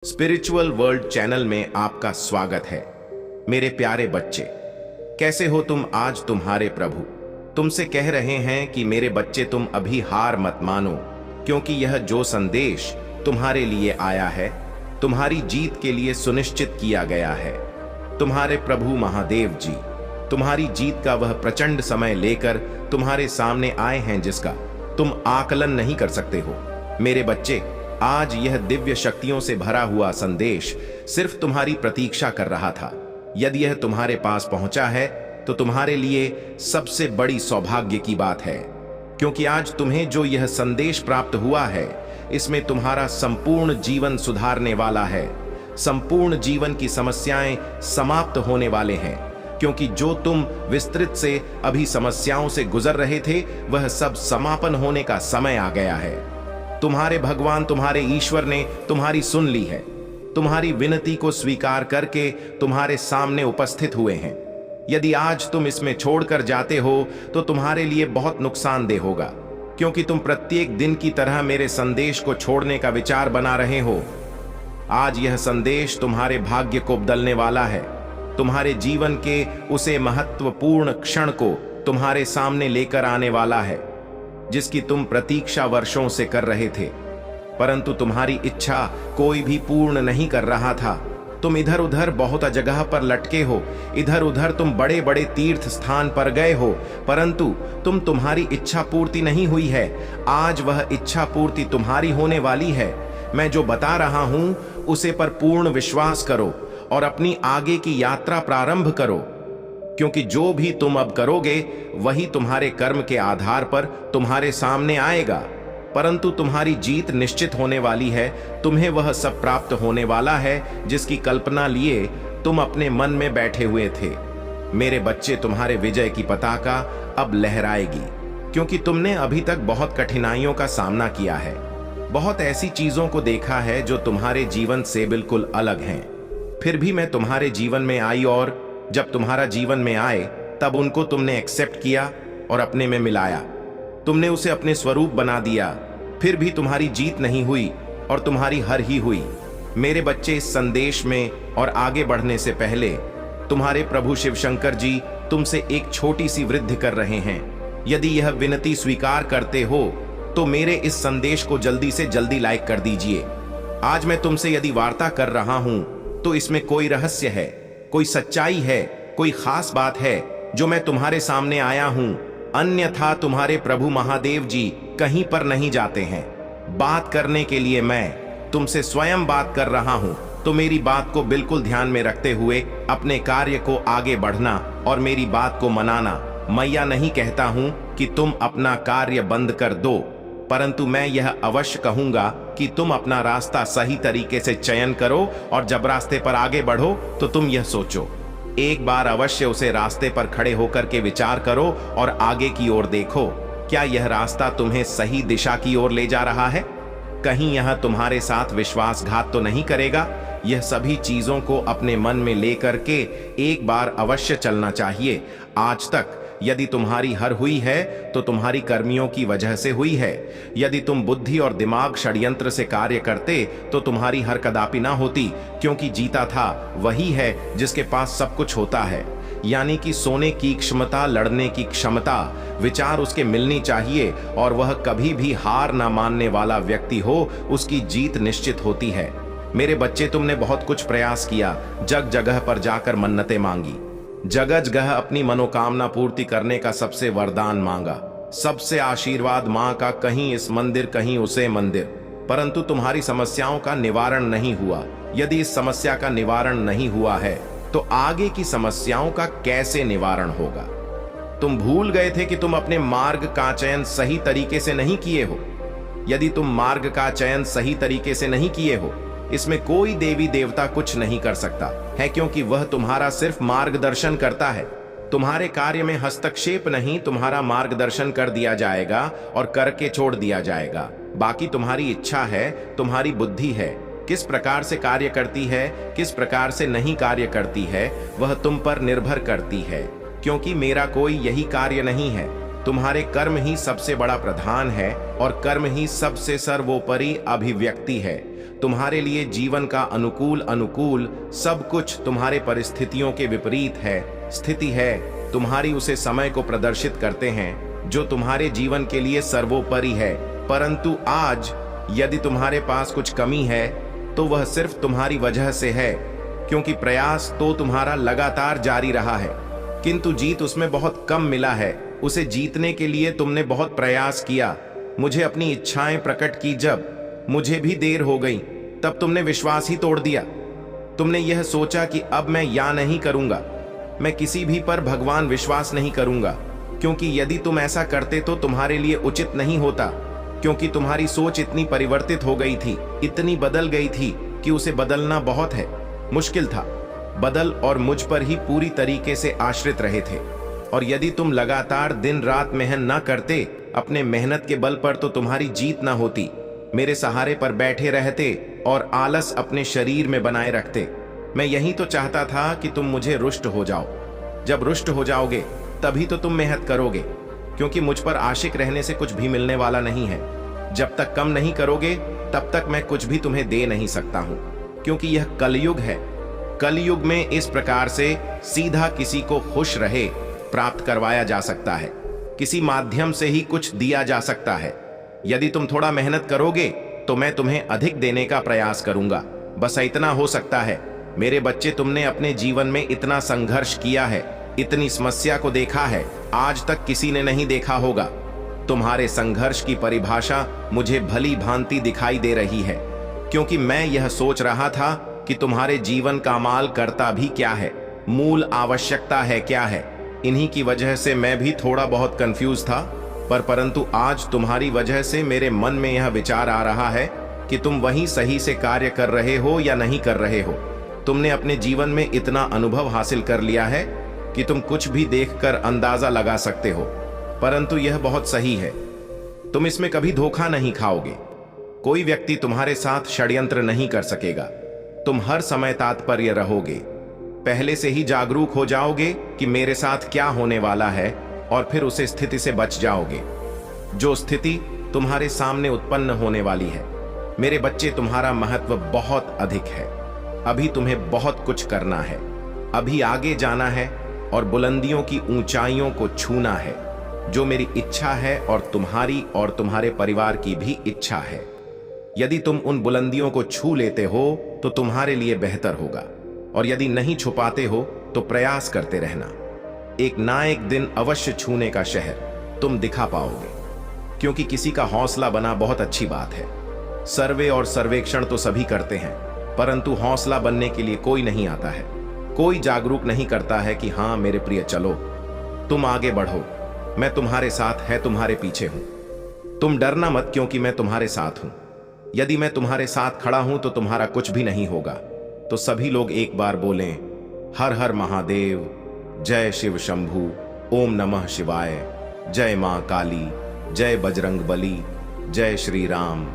Spiritual world channel में आपका स्वागत है। मेरे प्यारे बच्चे, कैसे हो तुम? आज तुम्हारे प्रभु तुमसे कह रहे हैं कि मेरे बच्चे, तुम अभी हार मत मानो, क्योंकि यह जो संदेश तुम्हारे लिए आया है तुम्हारी जीत के लिए सुनिश्चित किया गया है। तुम्हारे प्रभु महादेव जी तुम्हारी जीत का वह प्रचंड समय लेकर तुम्हारे सामने आए हैं जिसका तुम आकलन नहीं कर सकते हो। मेरे बच्चे, आज यह दिव्य शक्तियों से भरा हुआ संदेश सिर्फ तुम्हारी प्रतीक्षा कर रहा था। यदि यह तुम्हारे पास पहुंचा है तो तुम्हारे लिए सबसे बड़ी सौभाग्य की बात है, क्योंकि आज तुम्हें जो यह संदेश प्राप्त हुआ है इसमें तुम्हारा संपूर्ण जीवन सुधारने वाला है। संपूर्ण जीवन की समस्याएं समाप्त होने वाले हैं, क्योंकि जो तुम विस्तृत से अभी समस्याओं से गुजर रहे थे वह सब समापन होने का समय आ गया है। तुम्हारे भगवान, तुम्हारे ईश्वर ने तुम्हारी सुन ली है। तुम्हारी विनती को स्वीकार करके तुम्हारे सामने उपस्थित हुए हैं। यदि आज तुम इसमें छोड़कर जाते हो तो तुम्हारे लिए बहुत नुकसानदेह होगा, क्योंकि तुम प्रत्येक दिन की तरह मेरे संदेश को छोड़ने का विचार बना रहे हो। आज यह संदेश तुम्हारे भाग्य को बदलने वाला है। तुम्हारे जीवन के उसे महत्वपूर्ण क्षण को तुम्हारे सामने लेकर आने वाला है जिसकी तुम प्रतीक्षा वर्षों से कर रहे थे, परंतु तुम्हारी इच्छा कोई भी पूर्ण नहीं कर रहा था। तुम इधर उधर बहुत जगह पर लटके हो, इधर उधर तुम बड़े बड़े तीर्थ स्थान पर गए हो, परंतु तुम्हारी इच्छा पूर्ति नहीं हुई है। आज वह इच्छा पूर्ति तुम्हारी होने वाली है। मैं जो बता रहा हूं उसे पर पूर्ण विश्वास करो और अपनी आगे की यात्रा प्रारंभ करो, क्योंकि जो भी तुम अब करोगे वही तुम्हारे कर्म के आधार पर तुम्हारे सामने आएगा। परंतु तुम्हारी जीत निश्चित होने वाली है। तुम्हें वह सब प्राप्त होने वाला है जिसकी कल्पना लिए तुम अपने मन में बैठे हुए थे। मेरे बच्चे, तुम्हारे विजय की पताका अब लहराएगी, क्योंकि तुमने अभी तक बहुत कठिनाइयों का सामना किया है। बहुत ऐसी चीजों को देखा है जो तुम्हारे जीवन से बिल्कुल अलग हैं। फिर भी मैं तुम्हारे जीवन में आई, और जब तुम्हारा जीवन में आए तब उनको तुमने एक्सेप्ट किया और अपने में मिलाया। तुमने उसे अपने स्वरूप बना दिया। फिर भी तुम्हारी जीत नहीं हुई और तुम्हारी हार ही हुई। मेरे बच्चे, इस संदेश में और आगे बढ़ने से पहले तुम्हारे प्रभु शिव शंकर जी तुमसे एक छोटी सी वृद्धि कर रहे हैं। यदि यह विनती स्वीकार करते हो तो मेरे इस संदेश को जल्दी से जल्दी लाइक कर दीजिए। आज मैं तुमसे यदि वार्ता कर रहा हूं तो इसमें कोई रहस्य है, कोई सच्चाई है, कोई खास बात है जो मैं तुम्हारे सामने आया हूं। अन्यथा तुम्हारे प्रभु महादेव जी कहीं पर नहीं जाते हैं। बात करने के लिए मैं तुमसे स्वयं बात कर रहा हूं, तो मेरी बात को बिल्कुल ध्यान में रखते हुए अपने कार्य को आगे बढ़ना और मेरी बात को मनाना। मैं यह नहीं कहता हूं कि तुम अपना कार्य बंद कर दो, परंतु मैं यह अवश्य कहूंगा कि तुम अपना रास्ता सही तरीके से चयन करो, और जब रास्ते पर आगे बढ़ो तो तुम यह सोचो, एक बार अवश्य उसे रास्ते पर खड़े होकर के विचार करो और आगे की ओर देखो। क्या यह रास्ता तुम्हें सही दिशा की ओर ले जा रहा है? कहीं यह तुम्हारे साथ विश्वासघात तो नहीं करेगा? यह सभी चीजों को अपने मन में लेकर के एक बार अवश्य चलना चाहिए। आज तक यदि तुम्हारी हार हुई है तो तुम्हारी कर्मियों की वजह से हुई है। यदि तुम बुद्धि और दिमाग षड्यंत्र से कार्य करते तो तुम्हारी हार कदापि ना होती, क्योंकि जीता था वही है जिसके पास सब कुछ होता है। यानी कि सोने की क्षमता, लड़ने की क्षमता, विचार उसके मिलनी चाहिए, और वह कभी भी हार ना मानने वाला व्यक्ति हो, उसकी जीत निश्चित होती है। मेरे बच्चे, तुमने बहुत कुछ प्रयास किया, जग जगह पर जाकर मन्नतें मांगी, जगह जगह अपनी मनोकामना पूर्ति करने का सबसे वरदान मांगा, सबसे आशीर्वाद मां का, कहीं इस मंदिर कहीं उसे मंदिर, परंतु तुम्हारी समस्याओं का निवारण नहीं हुआ। यदि इस समस्या का निवारण नहीं हुआ है तो आगे की समस्याओं का कैसे निवारण होगा? तुम भूल गए थे कि तुम अपने मार्ग का चयन सही तरीके से नहीं किए हो। यदि तुम मार्ग का चयन सही तरीके से नहीं किए हो, इसमें कोई देवी देवता कुछ नहीं कर सकता है, क्योंकि वह तुम्हारा सिर्फ मार्गदर्शन करता है। तुम्हारे कार्य में हस्तक्षेप नहीं, तुम्हारा मार्गदर्शन कर दिया जाएगा और करके छोड़ दिया जाएगा। बाकी तुम्हारी इच्छा है, तुम्हारी बुद्धि है, किस प्रकार से कार्य करती है, किस प्रकार से नहीं कार्य करती है, वह तुम पर निर्भर करती है, क्योंकि मेरा कोई यही कार्य नहीं है। तुम्हारे कर्म ही सबसे बड़ा प्रधान है और कर्म ही सबसे सर्वोपरि अभिव्यक्ति है। तुम्हारे लिए जीवन का अनुकूल अनुकूल सब कुछ तुम्हारे परिस्थितियों के विपरीत है, स्थिति है तुम्हारी उसे समय को प्रदर्शित करते हैं जो तुम्हारे जीवन के लिए सर्वोपरि है। परंतु आज यदि तुम्हारे पास कुछ कमी है तो वह सिर्फ तुम्हारी वजह से है, क्योंकि प्रयास तो तुम्हारा लगातार जारी रहा है किंतु जीत उसमें बहुत कम मिला है। उसे जीतने के लिए तुमने बहुत प्रयास किया, मुझे अपनी इच्छाएं प्रकट की, जब मुझे भी देर हो गई तब तुमने विश्वास ही तोड़ दिया। तुमने यह सोचा कि अब मैं या नहीं करूंगा, मैं किसी भी पर भगवान विश्वास नहीं करूंगा, क्योंकि यदि तुम ऐसा करते तो तुम्हारे लिए उचित नहीं होता, क्योंकि तुम्हारी सोच इतनी परिवर्तित हो गई थी, इतनी बदल गई थी कि उसे बदलना बहुत मुश्किल था। बदल और मुझ पर ही पूरी तरीके से आश्रित रहे थे, और यदि तुम लगातार दिन रात मेहनत न करते अपने मेहनत के बल पर तो तुम्हारी जीत ना होती। मेरे सहारे पर बैठे रहते और आलस अपने शरीर में बनाए रखते। मैं यही तो चाहता था कि तुम मुझे रुष्ट हो जाओ। जब रुष्ट हो जाओगे तभी तो तुम मेहनत करोगे, क्योंकि मुझ पर आशिक रहने से कुछ भी मिलने वाला नहीं है। जब तक कम नहीं करोगे तब तक मैं कुछ भी तुम्हें दे नहीं सकता हूं, क्योंकि यह कलयुग है। कलयुग में इस प्रकार से सीधा किसी को खुश रहे प्राप्त करवाया जा सकता है, किसी माध्यम से ही कुछ दिया जा सकता है। यदि तुम थोड़ा मेहनत करोगे तो मैं तुम्हें अधिक देने का प्रयास करूंगा, बस इतना हो सकता है। मेरे बच्चे, तुमने अपने जीवन में इतना संघर्ष किया है, इतनी समस्या को देखा है, आज तक किसी ने नहीं देखा होगा। तुम्हारे संघर्ष की परिभाषा मुझे भली भांति दिखाई दे रही है, क्योंकि मैं यह सोच रहा था कि तुम्हारे जीवन का माल करता भी क्या है, मूल आवश्यकता है क्या है। इन्हीं की वजह से मैं भी थोड़ा बहुत कंफ्यूज था, परंतु आज तुम्हारी वजह से मेरे मन में यह विचार आ रहा है कि तुम वहीं सही से कार्य कर रहे हो या नहीं कर रहे हो। तुमने अपने जीवन में इतना अनुभव हासिल कर लिया है कि तुम कुछ भी देखकर अंदाजा लगा सकते हो, परंतु यह बहुत सही है। तुम इसमें कभी धोखा नहीं खाओगे। कोई व्यक्ति तुम्हारे साथ षड्यंत्र नहीं कर सकेगा। तुम हर समय तात्पर्य रहोगे, पहले से ही जागरूक हो जाओगे कि मेरे साथ क्या होने वाला है, और फिर उसे स्थिति से बच जाओगे जो स्थिति तुम्हारे सामने उत्पन्न होने वाली है। मेरे बच्चे, तुम्हारा महत्व बहुत अधिक है। अभी तुम्हें बहुत कुछ करना है, अभी आगे जाना है और बुलंदियों की ऊंचाइयों को छूना है, जो मेरी इच्छा है और तुम्हारे परिवार की भी इच्छा है। यदि तुम उन बुलंदियों को छू लेते हो तो तुम्हारे लिए बेहतर होगा, और यदि नहीं छुपाते हो तो प्रयास करते रहना। एक ना एक दिन अवश्य छूने का शहर तुम दिखा पाओगे, क्योंकि किसी का हौसला बना बहुत अच्छी बात है। सर्वे और सर्वेक्षण तो सभी करते हैं, परंतु हौसला बनने के लिए कोई नहीं आता है। कोई जागरूक नहीं करता है कि हाँ मेरे प्रिय, चलो तुम आगे बढ़ो, मैं तुम्हारे साथ है, तुम्हारे पीछे हूं। तुम डरना मत, क्योंकि मैं तुम्हारे साथ हूं। यदि मैं तुम्हारे साथ खड़ा हूं तो तुम्हारा कुछ भी नहीं होगा। तो सभी लोग एक बार बोलें, हर हर महादेव, जय शिव शंभू, ओम नमः शिवाय, जय मां काली, जय बजरंग बली, जय श्री राम।